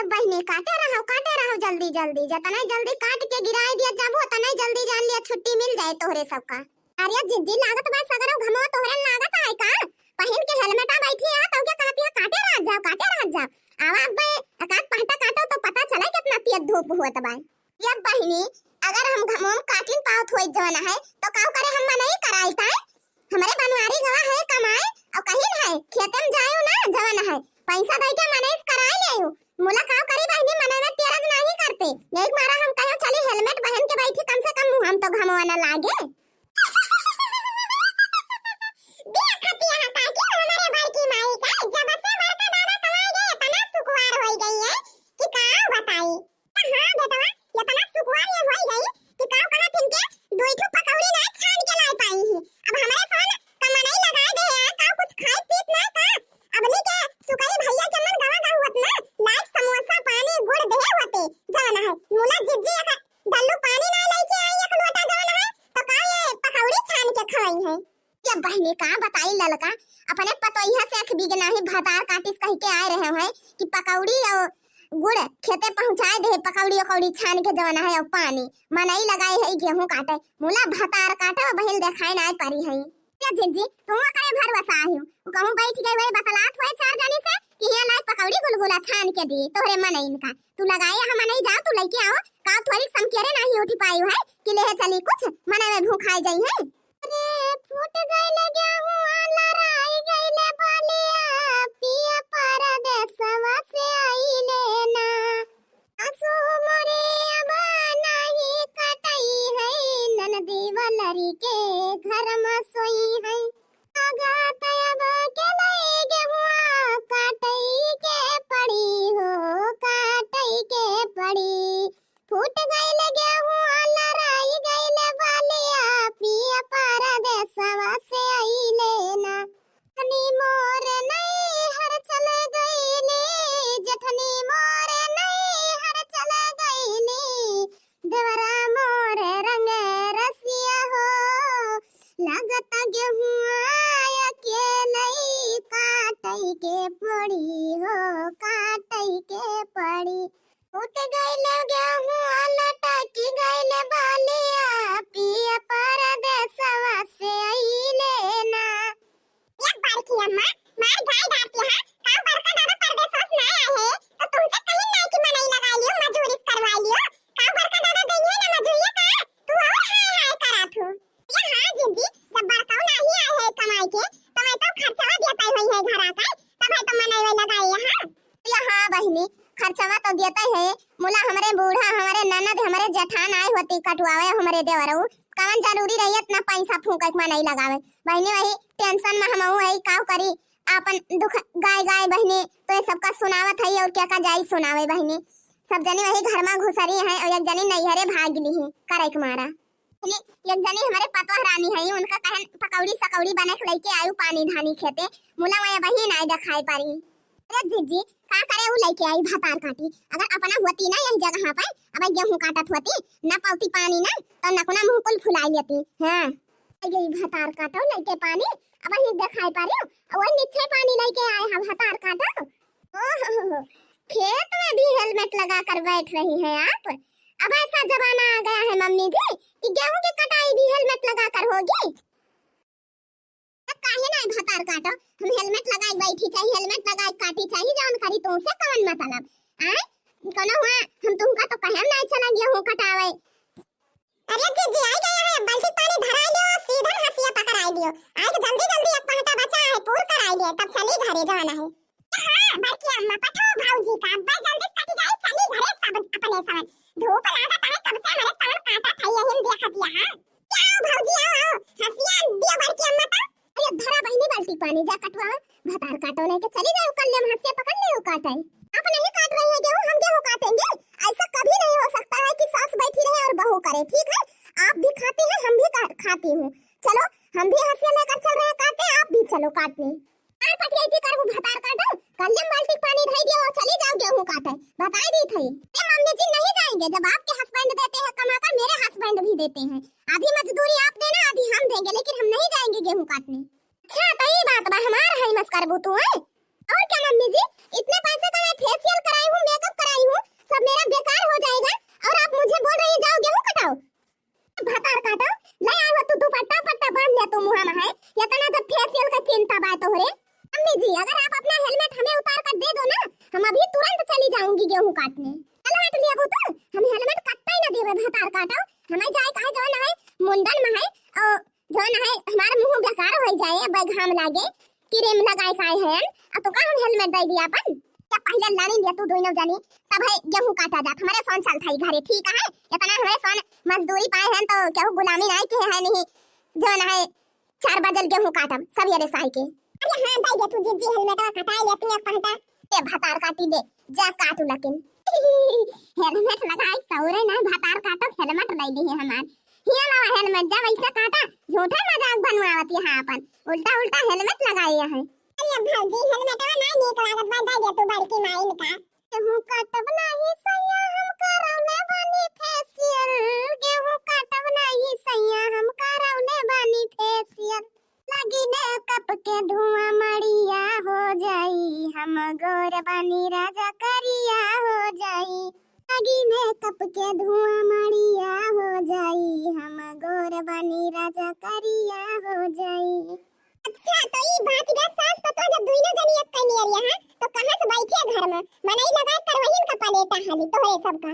जब बहनी काटे रहो जल्दी जल्दी, जितना जल्दी काट के गिराए दिया जाबो उतना जल्दी जान लिया छुट्टी मिल जाए तोहरे सबका। अरे जिद्दी लागत बा सगरो घमो तोहरे लागत है का? पहन के हेलमेटा बैठी है तो क्या कहती है काटे रह जाओ। आवा बे एकाक पहटा काटो तो पता चले कितना तेज धूप होत बा। ये बहनी अगर हम घमो काटिन पावत होई जवाना है तो काऊ करे हम नहीं कराई ता? हमारे बनवारी गवा है कमाए और कहीं है खेतम जायो ना जवाना है पैसा दे के मनेस कराई लेयो। मुला काऊ करी बहनी मने में तेरज नहीं करते। एक मारा हम कहो चली हेलमेट पहन के बैठी कम से कम हम तो घमवा ना लागे। बिया खतिया हटा के हमारे बड़की माई का जब से बड़का दादा कमाई गए तना सुकुवार होई गई है कि काऊ बताई। हां बेटवा ये तना सुकुवार ये होई गई कि काऊ कहा थिन के दुई ठो पकौड़ी ना छान के लाई पाई है। अब हमारे फोन कमनई लगाए दे है काऊ कुछ खाई पीत ना का। अब ले के सुकाई भैया के मन गवा गा हुत ना लाइक समोसा पानी गुड़ दे होते जाना है। मुला जिज्जी एक डल्लू पानी ना लेके आई एक लोटा जाना है तो का ये पकौड़ी छान के खवाई है। ये बहनी का बताई ललका अपने पतोइया से अख बिगना ही भतार काटिस कह के आए रहे हैं कि पकौड़ी और गुड़ खेते पहुंचाए दे पकौड़ी छान के जवाना है और पानी मनई लगाई है गेहूं काटे मुला भतार काटे और बहिल देखाई ना पारी है। ये जिज्जी तुम करे भर बसा आहियो कहूं बैठ गई वही बतलात होए चार जानी से कि ये लाई पकौड़ी गुलगुला छान के दी तोहरे मनई इनका तू लगाए हम नहीं जा तू लेके आओ का थोड़ी समकेरे नहीं उठी पाई है कि ले चली कुछ मने में भूखाई जाई है। अरे फूट गइले गेहूं लड़ाई गइले बालिया पिया परदेसवा से आइले ना आंसू मोरे अब नहीं कटई है ननदी वलरी के घर में सोई है आगा तब के लई गेहूं काटई के पड़ी हो काटई के पड़ी फूट गइले गेहूं लड़ाई गइले बालिया पिया परदेसवा से आइले ना जठनी मोर नहीं हर चले गइले जठनी मोर नहीं हर चले गइले देवरा मोर रंग रसिया हो लागत गेहूं आया के नहीं काटई के पड़ी हो काटई के पड़ी उठ गइले गेहूं लटकी गइले बालिया पिया परदेसवा से आइले ना। एक बार की अम्मा मार गाय डालती है का बड़का दादा परदेस ना आए है तो तुमसे कहीं नहीं कि मनई लगा लियो मजूरी करवा लियो का बड़का दादा देंगे ना मजूरी का तू और हाय करा थू। ये हां जिंदी जब बड़का नहीं आए है कमाई के तो मैं तो खर्चा देता हुई है घर आकर तब है तो मनई लगाई है। ये हां बहनी खर्चवा तो देता है मुला हमारे बूढ़ा हमारे ननद हमारे जेठान आए होती कटवावे हमारे देवरऊ कवन जरूरी रही इतना पैसा फूंक में नहीं लगावे बहनी वही टेंशन में हम वही काव करी अपन दुख गाय गाय बहनी तो ये सबका सुनावत है और क्या का जाई सुनावे बहनी सब जनी वही घर में घुसरी है और एक जनी नैहरे भाग ली है करे के मारा एक जनी हमारे पतवा रानी है उनका कहन पकौड़ी सकौड़ी बना के लेके आयु पानी धानी खेते मुला वही बही नहीं दिखाई पारी। अरे जीजी का करे वो लेके आई भतार काटी अगर अपना होती ना यही जगह पे अब गेहूं काटत होती न पाती पानी ना तो नकुना मुंह कुल फुलाई लेती। हां गई भतार काटो लेके पानी अब ही दिखाई पा रही हो वो नीचे पानी लेके आए हैं भतार काटो। ओहो खेत में भी हेलमेट लगा कर बैठ रही है आप। अब ऐसा जमाना आ गया है मम्मी जी कि गेहूं की कटाई भी हेलमेट लगा कर होगी। काहे ना भतार काटो हम हेलमेट लगाई बैठी चाहिए हेलमेट लगाई काटी चाहिए जानकारी तुमसे कौन मतलब आए कनो हुआ हम तुमका तो कहे नहीं चला गेहूं कटावे। अरे जी आई गया है बाल्टी पानी भरा लियो सीधा हसिया पकड़ाई दियो आज जल्दी जल्दी एक पहटा बचा है पूर कराई दियो तब चली घरे जाना है। हां बाकी अम्मा पठो भाऊजी का अब्बा जल्दी कटी जाए चली घरे सब अपने साथ धूप लागत है कब से हमारे साथ काटा था यही देखत यहां क्या भाऊजी आओ हसिया दियो बाकी अम्मा का अरे धरा बहनी बाल्टी पानी जा कटवा भतार काटो लेके चली जाओ कल ले हाथ से पकड़ ले काटे आप नहीं काट रही है गेहूं हम गेहूं काटेंगे ऐसा कभी नहीं हो सकता है कि सास बैठी रहे और बहू करे ठीक है आप भी खाते हैं हम भी खाती हूं चलो हम भी हाथ से लेकर चल रहे काटे आप भी चलो काटने आ पटिया की कर वो भतार काटो कल ले बाल्टी पानी धई दियो चली जाओ गेहूं काटे बता दी थी ए मम्मी जी नहीं जाएंगे जब आपके हस्बैंड देते हैं कमा कर मेरे हस्बैंड भी देते हैं आधी मजदूरी आप देना आधी हम देंगे लेकिन हम नहीं जाएंगे गेहूं काटने। अच्छा तो ये बात बा हमार है मस्कर बूतू है और क्या मम्मी जी इतने पैसे का मैं फेशियल कराई हूं मेकअप कराई चली जाऊंगी गेहूं काटने। हेलमेट लिया तो हम हेलमेट कत्ता ही ना देवे भतार काटो। हमें जाए काहे जवन है मुंडन में है और जवन है हमार मुंह बेकार हो जाए अब घाम लागे क्रीम लगाए काहे है आ तो का हम हेलमेट दे दिया अपन क्या पहले लानी लिया तू दोनों जानी तब है गेहूं काटा जात हमारे फोन चल थाई घरे ठीक है इतना हमारे फोन मजदूरी पाए हैं तो क्या गुलामी नहीं के है नहीं जवन है 4 बजे गेहूं काटम सब ये साई के। अरे हां दे दे तू जी हेलमेट कटाई ले तू एक पहटा ते भतार काटी दे जा काटू लकिन हेलमेट लगाई सौरे ना भतार काटो हेलमेट ले ली है हमार हिया लावा हेलमेट जा वैसे काटा झूठा मजाक बनवावती हां अपन उल्टा उल्टा हेलमेट लगाई है। अरे भौजी हेलमेट ना नीक लागत बा दे दे तू बड़की माइन का गेहूं काटब नाही सैया हम करौले बानी फेशियल गेहूं काटब नाही सैया हम करौले बानी फेशियल लगी ने कप के धुआं मड़िया हो जाई हम गोर बानी राजा करिया हो जाई लगी ने कप के धुआं मड़िया हो जाई हम गोर बानी राजा करिया हो जाई। अच्छा तो ये बात गे सास पतो जब दुइनो जनी एक कनी एरिया है तो कहां से बैठे घर में मनई लगाए कर वही का पलेटा हाली तो है सबका